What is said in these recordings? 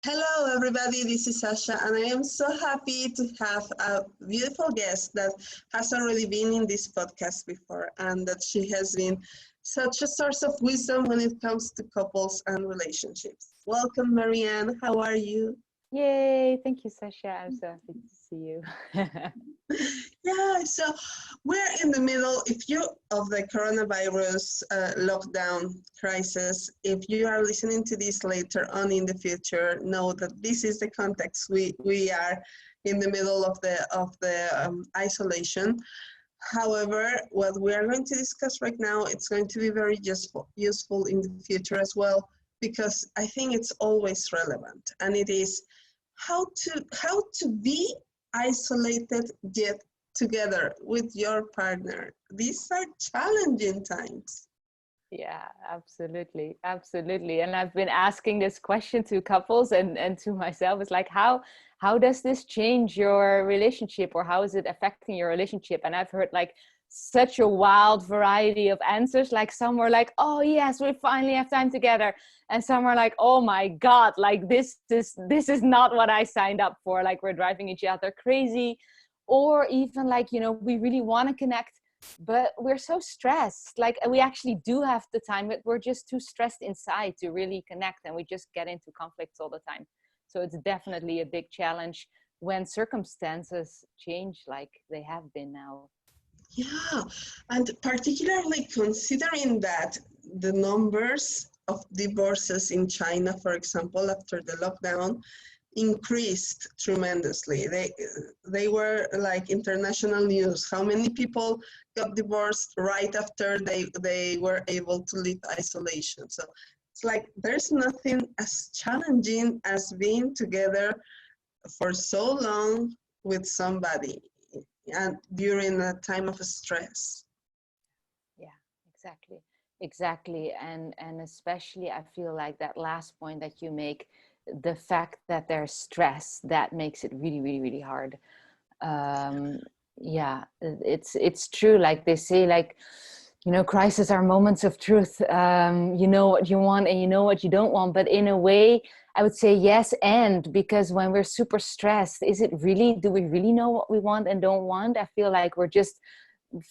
Hello, everybody. This is Sasha, and I am so happy to have a beautiful guest that has already been in this podcast before, and that she has been such a source of wisdom when it comes to couples and relationships. Welcome, Marianne. How are you? Yay! Thank you, Sasha. I'm so happy to see you. Yeah, so we're in the middle, if you of the coronavirus lockdown crisis. If you are listening to this later on in the future, know that this is the context we are in the middle of the isolation. However, what we are going to discuss right now, it's going to be very useful in the future as well, because I think it's always relevant, and it is how to be isolated yet together with your partner. These are challenging times. Yeah, absolutely. Absolutely. And I've been asking this question to couples and to myself. It's like, how does this change your relationship, or how is it affecting your relationship? And I've heard like such a wild variety of answers. Like some were like, oh yes, we finally have time together. And some are like, oh my God, like this is not what I signed up for. Like we're driving each other crazy. Or even like, we really want to connect, but we're so stressed. Like we actually do have the time, but we're just too stressed inside to really connect, and we just get into conflicts all the time. So it's definitely a big challenge when circumstances change like they have been now. Yeah, and particularly considering that the numbers of divorces in China, for example, after the lockdown, increased tremendously. They were like international news. How many people got divorced right after they were able to leave isolation? So it's like there's nothing as challenging as being together for so long with somebody and during a time of stress. Yeah, exactly. Exactly. And especially I feel like that last point that you make, the fact that there's stress, that makes it really, really, really hard. um yeah, it's true, like they say, like, crises are moments of truth. You know what you want and you know what you don't want, but in a way I would say yes. And because when we're super stressed, is it really, do we really know what we want and don't want? I feel like we're just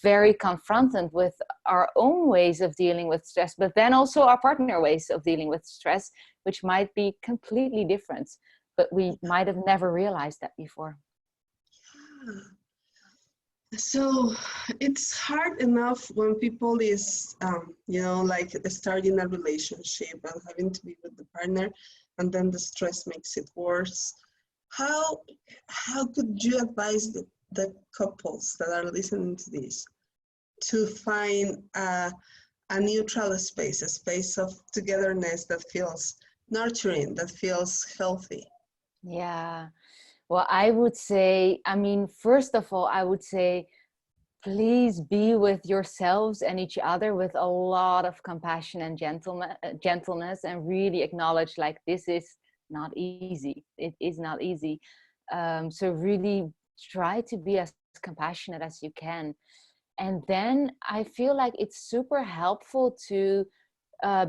very confronted with our own ways of dealing with stress, but then also our partner ways of dealing with stress, which might be completely different, but we might have never realized that before. So it's hard enough when people is, like starting a relationship and having to be with the partner, and then the stress makes it worse. How how could you advise the couples that are listening to this to find a neutral space, a space of togetherness that feels nurturing, that feels healthy? Yeah. Well, I would say, I mean, first of all, I would say, please be with yourselves and each other with a lot of compassion and gentleness, and really acknowledge like this is not easy. It is not easy. So really try to be as compassionate as you can. And then I feel like it's super helpful to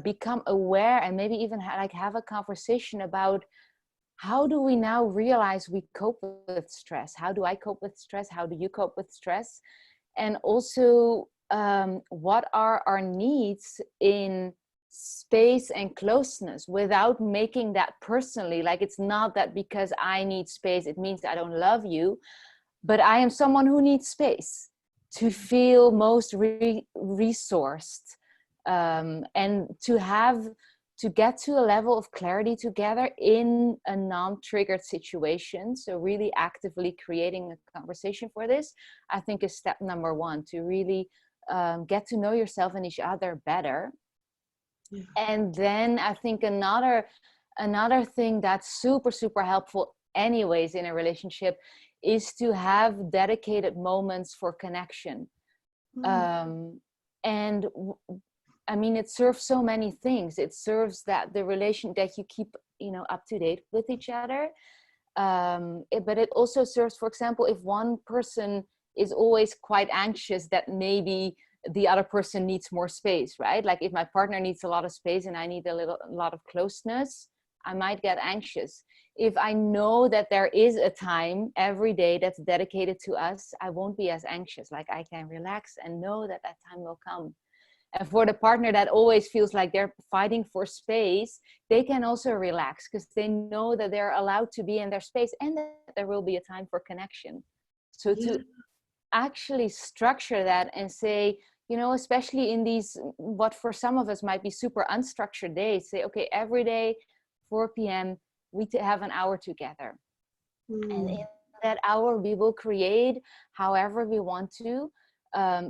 become aware, and maybe even like have a conversation about, how do we now realize we cope with stress? How do I cope with stress? How do you cope with stress? And also, what are our needs in space and closeness, without making that personally. Like, it's not that because I need space it means I don't love you, but I am someone who needs space to feel most resourced, and to get to a level of clarity together in a non-triggered situation. So really actively creating a conversation for this, I think, is step number one, to really get to know yourself and each other better. Yeah. And then I think another thing that's super, super helpful anyways in a relationship is to have dedicated moments for connection. Mm. And I mean, it serves so many things. It serves that the relation that you keep, up to date with each other. But it also serves, for example, if one person is always quite anxious, that maybe the other person needs more space, right? Like if my partner needs a lot of space and I need a lot of closeness, I might get anxious. If I know that there is a time every day that's dedicated to us, I won't be as anxious. Like I can relax and know that that time will come. And for the partner that always feels like they're fighting for space, they can also relax because they know that they're allowed to be in their space and that there will be a time for connection. So Yeah. to actually structure that and say, you know, especially in these, what for some of us might be super unstructured days, say, okay, every day, 4 p.m., we have an hour together. And in that hour, we will create however we want to.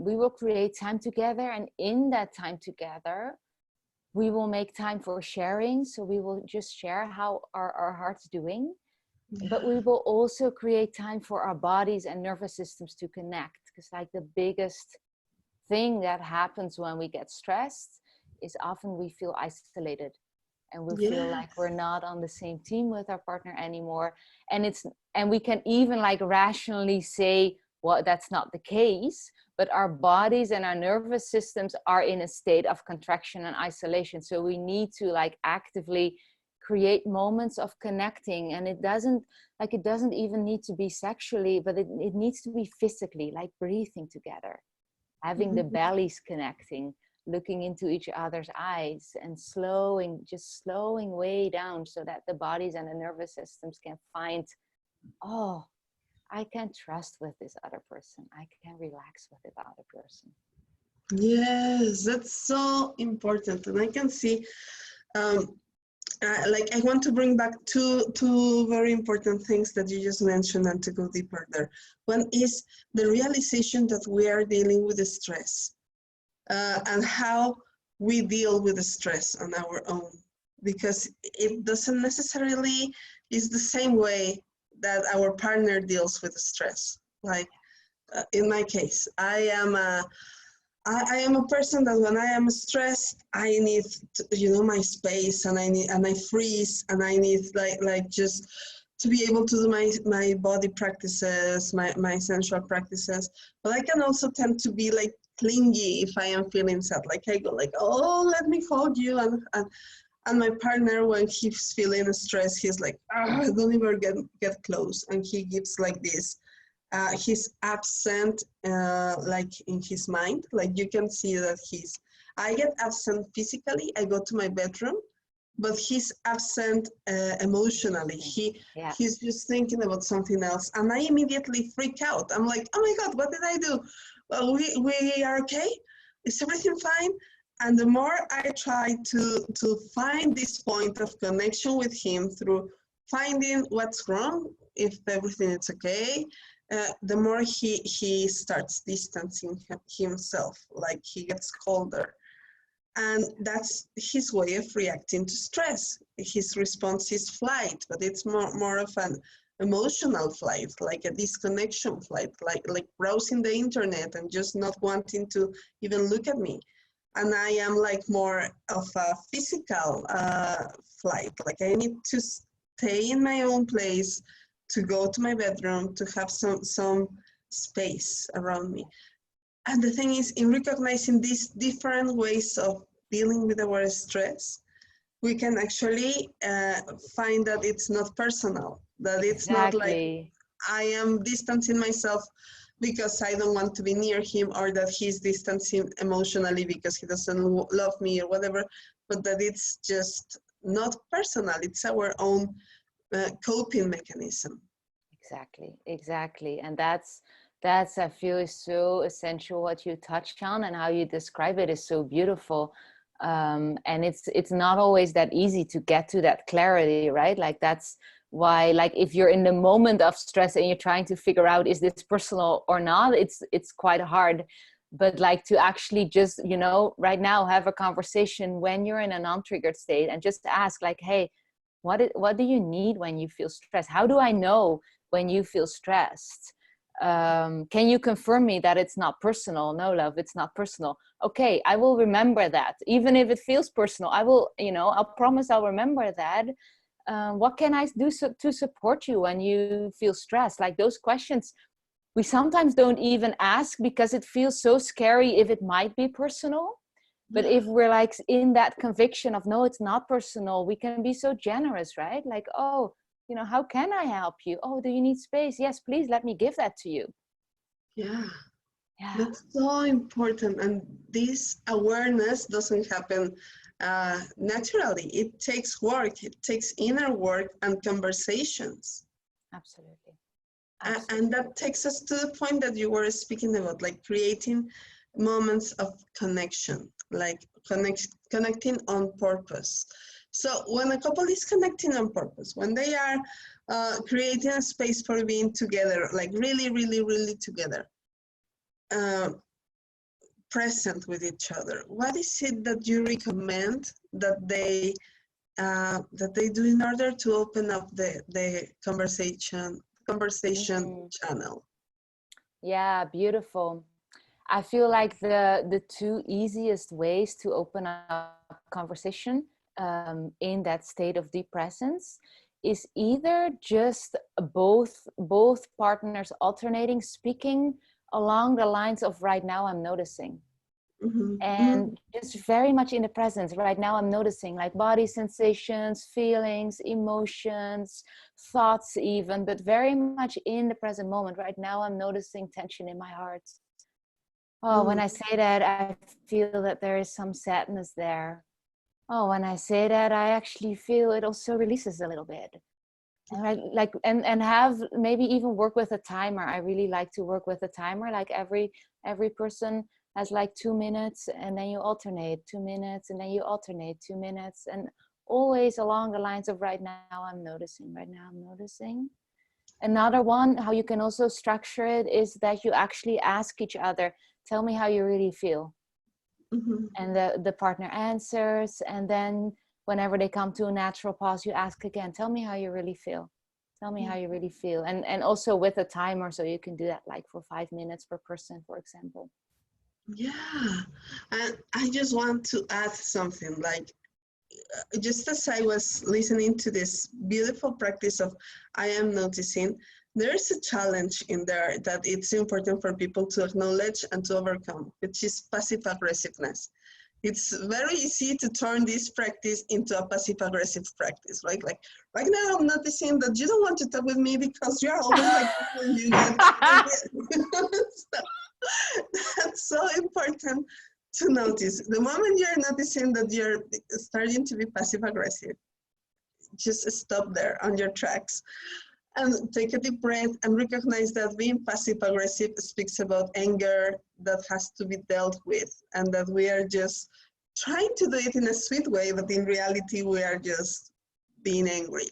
We will create time together. And in that time together, we will make time for sharing. So we will just share how our heart's doing. But we will also create time for our bodies and nervous systems to connect. Because like the biggest thing that happens when we get stressed is often we feel isolated. And we feel like we're not on the same team with our partner anymore. And we can even like rationally say, well, that's not the case, but our bodies and our nervous systems are in a state of contraction and isolation. So we need to like actively create moments of connecting. And it doesn't even need to be sexually, but it needs to be physically, like breathing together, having the bellies connecting, looking into each other's eyes and slowing way down so that the bodies and the nervous systems can find, oh, I can trust with this other person. I can relax with the other person. Yes, that's so important. And I can see, like I want to bring back two very important things that you just mentioned and to go deeper there. One is the realization that we are dealing with the stress. And how we deal with the stress on our own, because it doesn't necessarily is the same way that our partner deals with the stress. Like in my case, I am a person that when I am stressed, I need my space, and I freeze, and I need like just to be able to do my body practices, my sensual practices. But I can also tend to be like clingy if I am feeling sad. Like I go like, oh, let me hold you, and my partner, when he's feeling stressed, he's like, don't even get close, and he gives like this. He's absent, like in his mind. Like you can see that I get absent physically. I go to my bedroom, but he's absent emotionally. He's just thinking about something else, and I immediately freak out. I'm like, oh my God, what did I do? Well, we are okay. Is everything fine? And the more I try to find this point of connection with him through finding what's wrong, if everything is okay, the more he starts distancing himself, like he gets colder. And that's his way of reacting to stress. His response is flight, but it's more of an emotional flight, like a disconnection flight, like browsing the internet and just not wanting to even look at me. And I am like more of a physical flight, like I need to stay in my own place, to go to my bedroom, to have some space around me. And the thing is, in recognizing these different ways of dealing with our stress, we can actually find that it's not personal, that it's not like I am distancing myself because I don't want to be near him, or that he's distancing emotionally because he doesn't love me or whatever, but that it's just not personal. It's our own coping mechanism. Exactly. And that's I feel is so essential. What you touched on and how you describe it is so beautiful. And it's not always that easy to get to that clarity, right? Like that's why, like if you're in the moment of stress and you're trying to figure out, is this personal or not, it's quite hard. But like to actually just, right now have a conversation when you're in a non-triggered state and just ask like, hey, what do you need when you feel stressed? How do I know when you feel stressed? Can you confirm me that it's not personal? No, love, it's not personal. Okay, I will remember that. Even if it feels personal, I will, I'll promise I'll remember that. What can I do to support you when you feel stressed? Like those questions we sometimes don't even ask because it feels so scary if it might be personal. But if we're like in that conviction of, no, it's not personal, we can be so generous, right? Like, oh, you know, how can I help you? Oh, do you need space? Yes, please let me give that to you. Yeah. Yeah. That's so important. And this awareness doesn't happen naturally. It takes work, it takes inner work and conversations. Absolutely. And that takes us to the point that you were speaking about, like creating moments of connection, like connecting on purpose. So when a couple is connecting on purpose, when they are creating a space for being together, like really, really, really together, uh, present with each other, what is it that you recommend that they do in order to open up the conversation channel? Yeah, beautiful. I feel like the two easiest ways to open up conversation in that state of deep presence is either just both partners alternating speaking along the lines of, right now I'm noticing. Mm-hmm. Mm-hmm. And just very much in the presence. Right now I'm noticing like body sensations, feelings, emotions, thoughts even, but very much in the present moment. Right now I'm noticing tension in my heart. Oh, when I say that, I feel that there is some sadness there. Oh, when I say that, I actually feel it also releases a little bit. And and have maybe even work with a timer. I really like to work with a timer. Like every person has like 2 minutes, and then you alternate 2 minutes, and then you alternate 2 minutes, and always along the lines of, right now I'm noticing, right now I'm noticing. Another one, how you can also structure it, is that you actually ask each other, tell me how you really feel. Mm-hmm. And the partner answers, and then whenever they come to a natural pause, you ask again, tell me how you really feel. Tell me how you really feel. And also with a timer, so you can do that like for 5 minutes per person, for example. Yeah, and I just want to add something, like just as I was listening to this beautiful practice of I am noticing, there's a challenge in there that it's important for people to acknowledge and to overcome, which is passive aggressiveness. It's very easy to turn this practice into a passive aggressive practice, right? Like right now I'm noticing that you don't want to talk with me because you're always like when you get so that's so important to notice. The moment you're noticing that you're starting to be passive aggressive, just stop there on your tracks and take a deep breath and recognize that being passive aggressive speaks about anger that has to be dealt with, and that we are just trying to do it in a sweet way, but in reality we are just being angry.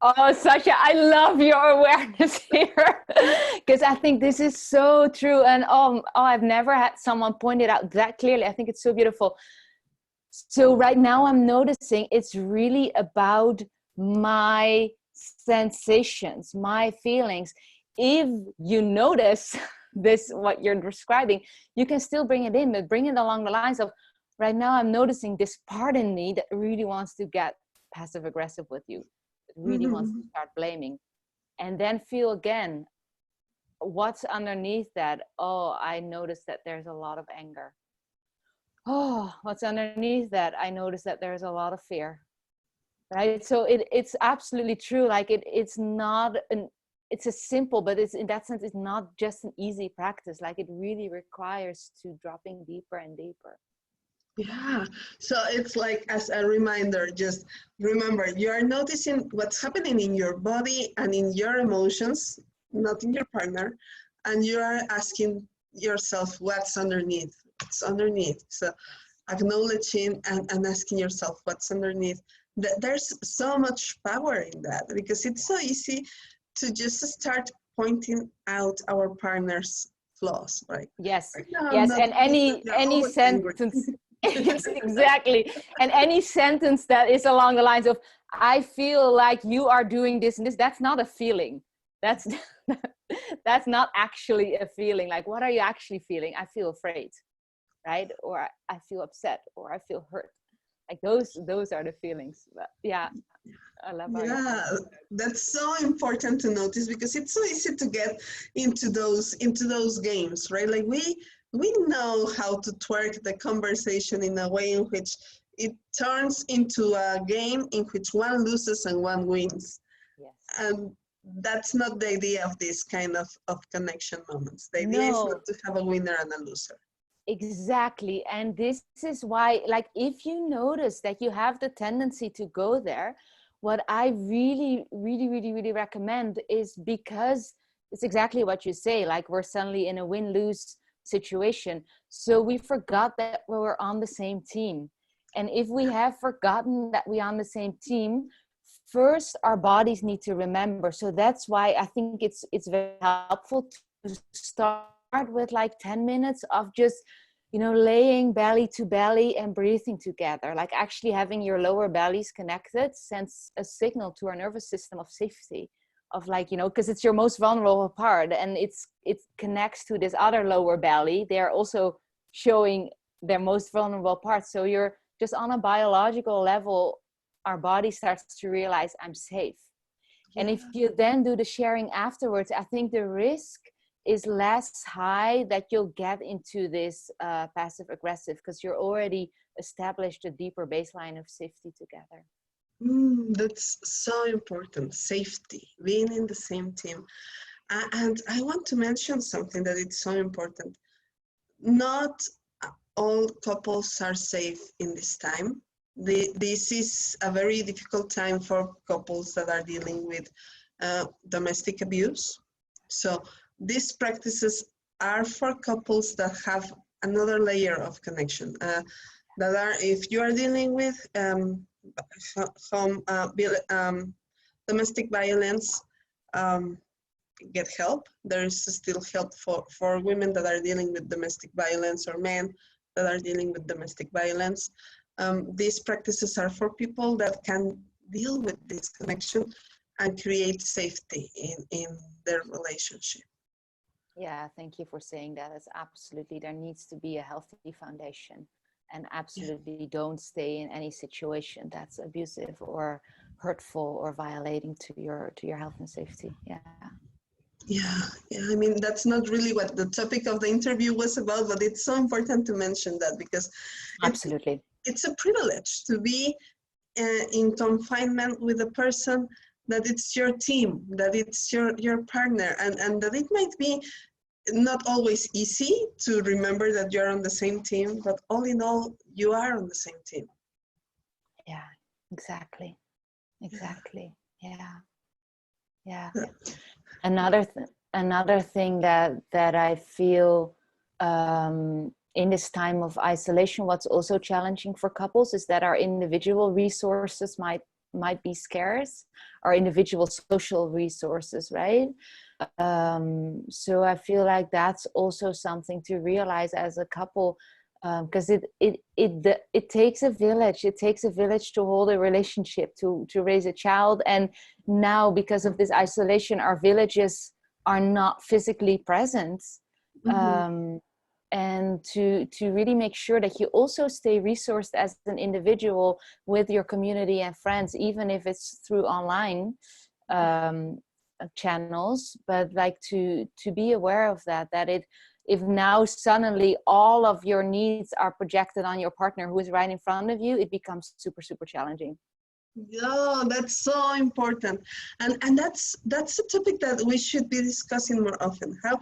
Oh, Sasha, I love your awareness here, because I think this is so true. And I've never had someone point it out that clearly. I think it's so beautiful. So right now I'm noticing it's really about my sensations, my feelings. If you notice this, what you're describing, you can still bring it in, but bring it along the lines of, right now I'm noticing this part in me that really wants to get passive aggressive with you, that really wants to start blaming. And then feel again, what's underneath that? Oh, I noticed that there's a lot of anger. Oh, what's underneath that? I noticed that there's a lot of fear. Right? So it's absolutely true. Like it's not it's a simple, but it's, in that sense, it's not just an easy practice. Like it really requires to dropping deeper and deeper. Yeah, so it's like as a reminder, just remember you are noticing what's happening in your body and in your emotions, not in your partner, and you are asking yourself what's underneath. What's underneath? So acknowledging and asking yourself what's underneath. There's so much power in that, because it's so easy to just start pointing out our partner's flaws, right? Yes, Right now, I'm yes, not and you're any always angry. sentence, yes, exactly, and any sentence that is along the lines of, I feel like you are doing this and this, that's not a feeling. That's that's not actually a feeling. Like, what are you actually feeling? I feel afraid, right? Or I feel upset, or I feel hurt. Like those are the feelings. But yeah, I love how you Yeah, said that's so important to notice, because it's so easy to get into those games, right? Like we know how to twerk the conversation in a way in which it turns into a game in which one loses and one wins. Yes. And that's not the idea of this kind of connection moments. The idea is not to have a winner and a loser. Exactly. And this is why, like, if you notice that you have the tendency to go there, what I really, really, really, really recommend is, because it's exactly what you say, like we're suddenly in a win-lose situation. So we forgot that we were on the same team. And if we have forgotten that we're on the same team, first our bodies need to remember. So that's why I think it's very helpful to start with like 10 minutes of just, you know, laying belly to belly and breathing together. Like actually having your lower bellies connected sends a signal to our nervous system of safety, of like, you know, because it's your most vulnerable part, and it connects to this other lower belly. They're also showing their most vulnerable parts. So you're just on a biological level, our body starts to realize I'm safe. And if you then do the sharing afterwards, I think the risk is less high that you'll get into this passive aggressive, because you're already established a deeper baseline of safety together. That's so important. Safety, being in the same team. And I want to mention something that it's so important. Not all couples are safe in this time. This is a very difficult time for couples that are dealing with domestic abuse. So these practices are for couples that have another layer of connection. That are, if you are dealing with domestic violence, get help. There is still help for women that are dealing with domestic violence, or men that are dealing with domestic violence. These practices are for people that can deal with this connection and create safety in their relationship. Yeah, thank you for saying that. It's absolutely, there needs to be a healthy foundation, and absolutely don't stay in any situation that's abusive or hurtful or violating to your health and safety. Yeah, I mean, that's not really what the topic of the interview was about, but it's so important to mention that, because Absolutely. It's a privilege to be in confinement with a person that it's your team, that it's your partner, and that it might be not always easy to remember that you're on the same team, but all in all, you are on the same team. Yeah, exactly. Yeah. Another thing that I feel in this time of isolation, what's also challenging for couples is that our individual resources might be scarce, our individual social resources, right? So I feel like that's also something to realize as a couple, because it takes a village. It takes a village to hold a relationship, to raise a child. And now, because of this isolation, our villages are not physically present. Mm-hmm. And to really make sure that you also stay resourced as an individual with your community and friends, even if it's through online channels, but like to be aware of that if now suddenly all of your needs are projected on your partner who is right in front of you, it becomes super, super challenging. Yeah, that's so important. And that's a topic that we should be discussing more often. How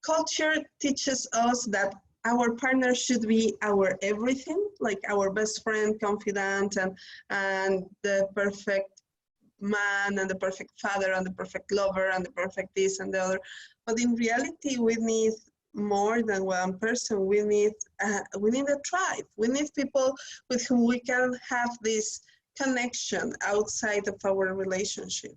culture teaches us that our partner should be our everything, like our best friend, confidant, and the perfect man, and the perfect father, and the perfect lover, and the perfect this and the other. But in reality, we need more than one person. We need a tribe. We need people with whom we can have this connection outside of our relationship.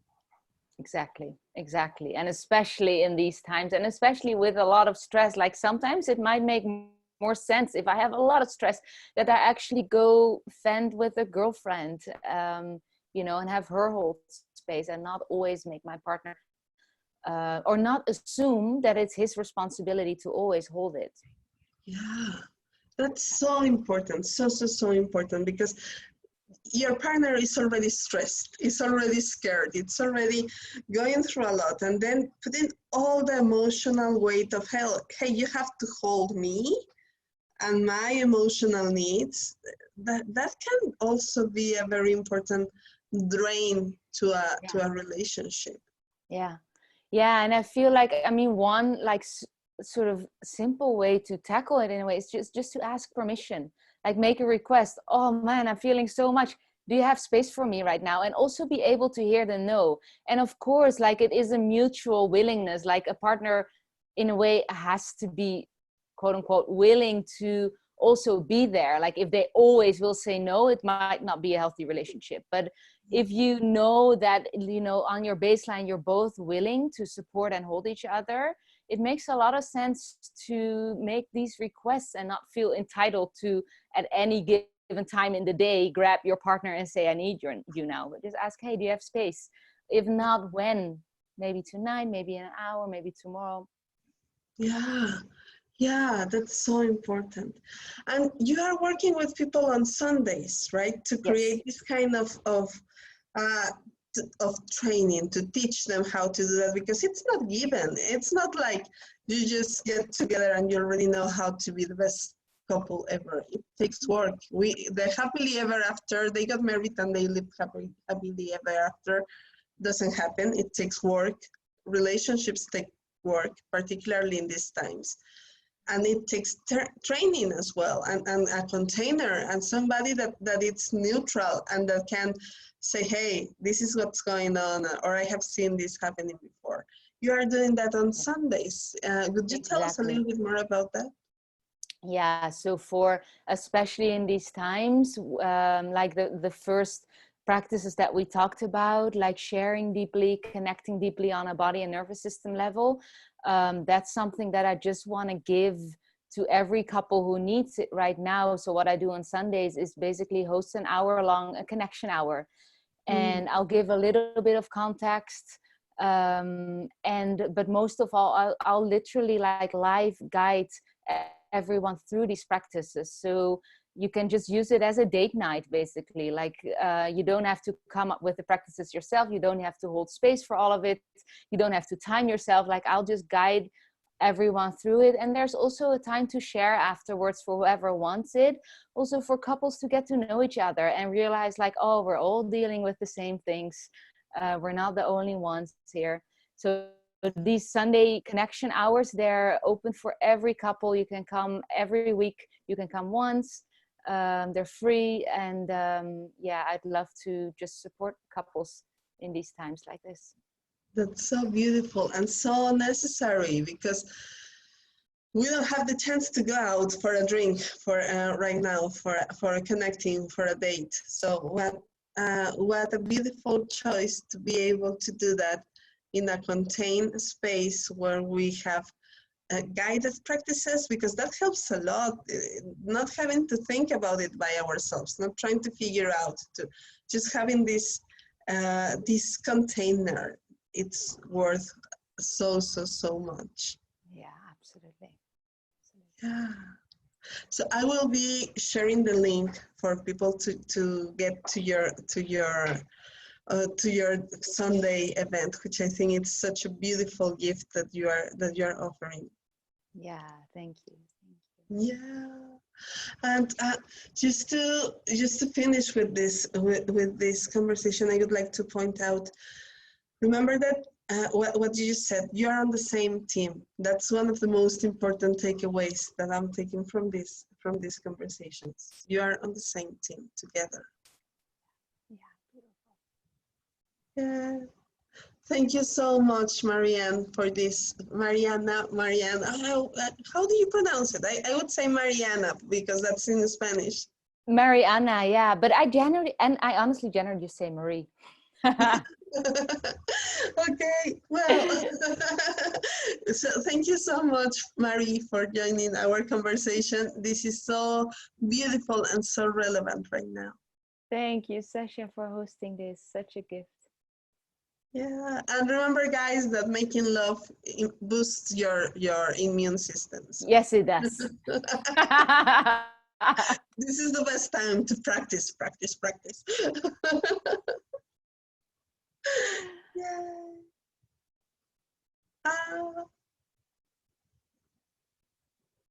Exactly. And especially in these times, and especially with a lot of stress, like sometimes it might make more sense if I have a lot of stress that I actually go vent with a girlfriend, and have her hold space, and not always make my partner or not assume that it's his responsibility to always hold it. Yeah, that's so important. So important, because your partner is already stressed, is already scared, it's already going through a lot, and then putting all the emotional weight of hell, hey, you have to hold me and my emotional needs, that can also be a very important drain to a relationship. Yeah. Yeah. And I feel like, I mean, one like sort of simple way to tackle it in a way is just to ask permission, like make a request. Oh man, I'm feeling so much. Do you have space for me right now? And also be able to hear the no. And of course, like it is a mutual willingness, like a partner in a way has to be quote unquote willing to also be there. Like if they always will say no, it might not be a healthy relationship. But if you know that, you know, on your baseline, you're both willing to support and hold each other, it makes a lot of sense to make these requests and not feel entitled to, at any given time in the day, grab your partner and say, I need you now. But just ask, hey, do you have space? If not, when? Maybe tonight, maybe in an hour, maybe tomorrow. Yeah, that's so important. And you are working with people on Sundays, right? To create Yes. this kind uh, of training, to teach them how to do that, because it's not given. It's not like you just get together and you already know how to be the best couple ever. It takes work. The happily ever after, they got married and they lived happily ever after, doesn't happen. It takes work. Relationships take work, particularly in these times. And it takes training as well, and a container, and somebody that it's neutral and that can say, hey, this is what's going on, or I have seen this happening before. You are doing that on Sundays. Would you tell us a little bit more about that? Yeah, so for especially in these times, like the first practices that we talked about, like sharing deeply, connecting deeply on a body and nervous system level, that's something that I just want to give to every couple who needs it right now. So what I do on Sundays is basically host an hour long a connection hour, and I'll give a little bit of context, but most of all, I'll literally like live guide everyone through these practices. So you can just use it as a date night, basically. Like you don't have to come up with the practices yourself. You don't have to hold space for all of it. You don't have to time yourself. Like I'll just guide everyone through it. And there's also a time to share afterwards for whoever wants it. Also for couples to get to know each other and realize like, oh, we're all dealing with the same things. We're not the only ones here. So these Sunday connection hours, they're open for every couple. You can come every week. You can come once. They're free. And yeah, I'd love to just support couples in these times like this. That's so beautiful and so necessary, because we don't have the chance to go out for a drink for right now, for connecting, for a date. So what a beautiful choice to be able to do that in a contained space where we have guided practices, because that helps a lot. Not having to think about it by ourselves, not trying to figure out, to just having this container. It's worth so much. Yeah, absolutely. Yeah. So I will be sharing the link for people to get to your Sunday event, which I think it's such a beautiful gift that you're offering. Yeah, thank you. Yeah. And just to finish with this conversation, I would like to point out, remember that what you just said, you're on the same team. That's one of the most important takeaways that I'm taking from these conversations. You are on the same team together. Yeah, beautiful. Yeah. Thank you so much, Marianne, for this. Marianne, how do you pronounce it? I would say Mariana because that's in Spanish. Mariana, yeah, but I honestly generally just say Marie. Okay, well, so thank you so much, Marie, for joining our conversation. This is so beautiful and so relevant right now. Thank you, Sasha, for hosting this. Such a gift. Yeah, and remember, guys, that making love boosts your immune systems. Yes, it does. This is the best time to practice. Yeah.